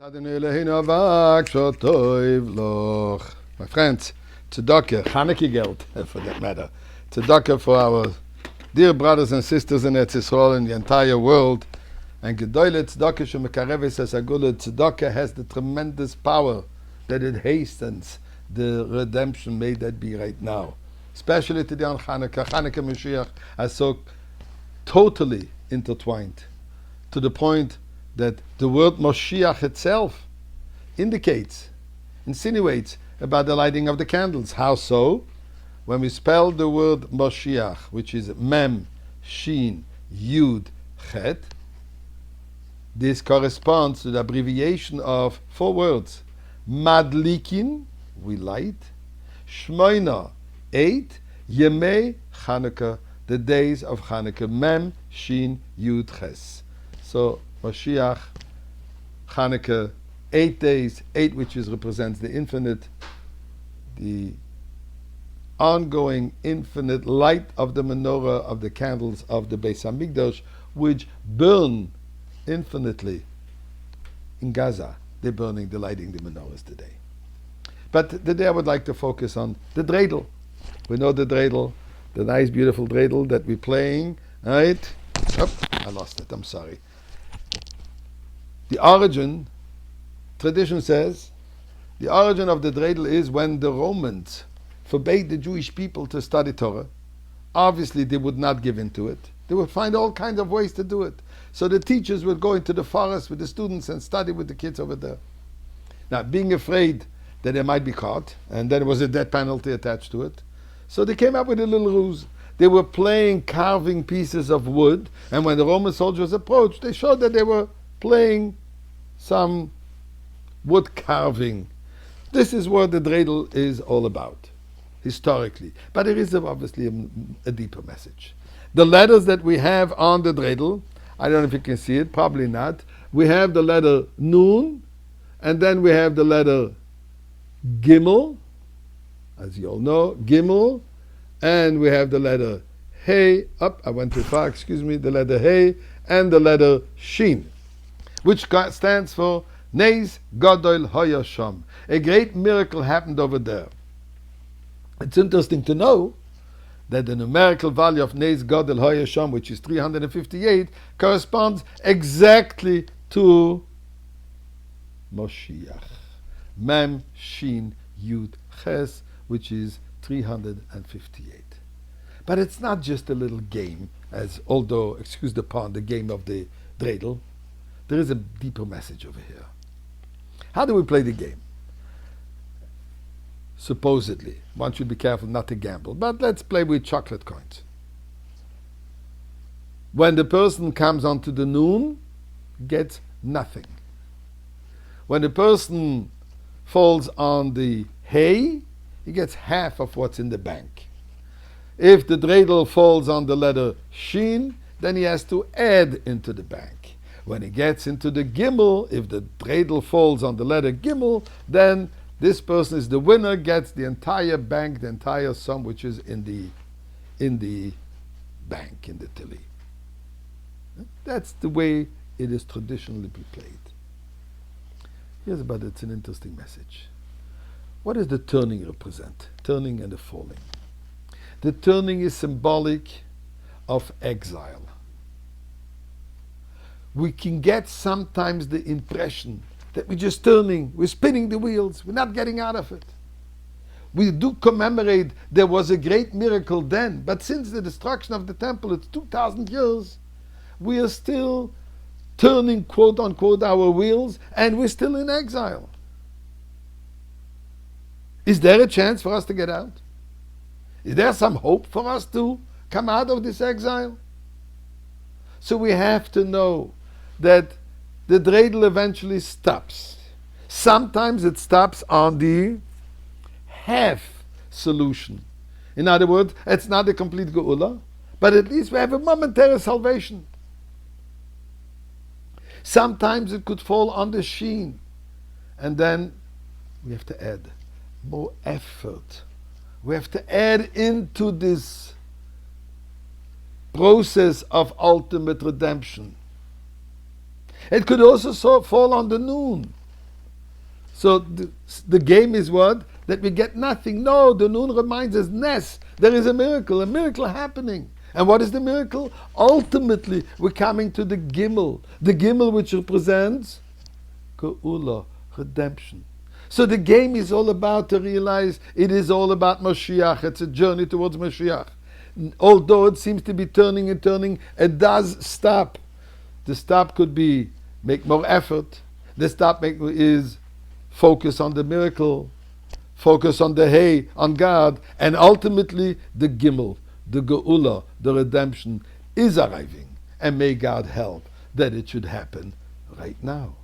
My friends, tzedakah, Chanukah Geld, for that matter. Tzedakah for our dear brothers and sisters in Eretz Yisrael and the entire world. And Gedoyle tzedakah shemekareves as agula. Tzedakah has the tremendous power that it hastens the redemption. May that be right now. Especially today on Chanukah. Chanukah Mashiach are so totally intertwined to the point that the word Moshiach itself insinuates about the lighting of the candles. How so? When we spell the word Moshiach, which is Mem, Shin, Yud, Chet, this corresponds to the abbreviation of 4 words. Madlikin, we light. Shmoina, 8. Yemei Chanukah, the days of Chanukah. Mem, Shin, Yud, Ches. So Mashiach, Chanukah, 8 days, 8 which represents the infinite, the ongoing infinite light of the menorah of the candles of the Beis Hamikdash, which burn infinitely. In Gaza, they're burning, they're lighting the menorahs today. But today I would like to focus on the dreidel. We know the dreidel, the nice beautiful dreidel that we're playing, right? Oh, I lost it, I'm sorry. The origin, tradition says, the origin of the dreidel is when the Romans forbade the Jewish people to study Torah. Obviously, they would not give in to it. They would find all kinds of ways to do it. So the teachers would go into the forest with the students and study with the kids over there. Now, being afraid that they might be caught, and there was a death penalty attached to it, so they came up with a little ruse. They were carving pieces of wood, and when the Roman soldiers approached, they showed that they were playing some wood carving. This is what the dreidel is all about, historically. But there is obviously a deeper message. The letters that we have on the dreidel, I don't know if you can see it, probably not. We have the letter Nun, and then we have the letter Gimel, as you all know, Gimel, and we have the letter Hey, I went too far, excuse me, the letter Hey, and the letter Shin, which stands for Neis Gadol Hoya Sham. A great miracle happened over there. It's interesting to know that the numerical value of Neis Gadol Hoya Sham, which is 358, corresponds exactly to Moshiach. Mem, Shin, Yud, Ches, which is 358. But it's not just a little game, although, excuse the pun, the game of the dreidel. There is a deeper message over here. How do we play the game? Supposedly, one should be careful not to gamble, but let's play with chocolate coins. When the person comes onto the Nun, gets nothing. When the person falls on the Hey, he gets half of what's in the bank. If the dreidel falls on the letter Shin, then he has to add into the bank. When he gets into the Gimel, if the dreidel falls on the letter Gimel, then this person is the winner, gets the entire bank, the entire sum which is in the bank, in the tili. That's the way it is traditionally played. It's an interesting message. What does the turning represent? Turning and the falling. The turning is symbolic of exile. We can get sometimes the impression that we're just turning, we're spinning the wheels, we're not getting out of it. We do commemorate there was a great miracle then, but since the destruction of the temple, it's 2,000 years, we are still turning, quote unquote, our wheels, and we're still in exile. Is there a chance for us to get out? Is there some hope for us to come out of this exile? So we have to know that the dreidel eventually stops. Sometimes it stops on the half solution. In other words, it's not a complete geula, but at least we have a momentary salvation. Sometimes it could fall on the Shin, and then we have to add more effort. We have to add into this process of ultimate redemption. It could also fall on the Nun. So the game is what? That we get nothing. No, the Nun reminds us, Nes, there is a miracle happening. And what is the miracle? Ultimately, we're coming to the Gimel which represents Geula, redemption. So the game is all about to realize it is all about Mashiach. It's a journey towards Mashiach. Although it seems to be turning, it does stop. The stop could be make more effort. The stop is focus on the miracle, focus on the hay, on God, and ultimately the Gimel, the Geula, the redemption is arriving. And may God help that it should happen right now.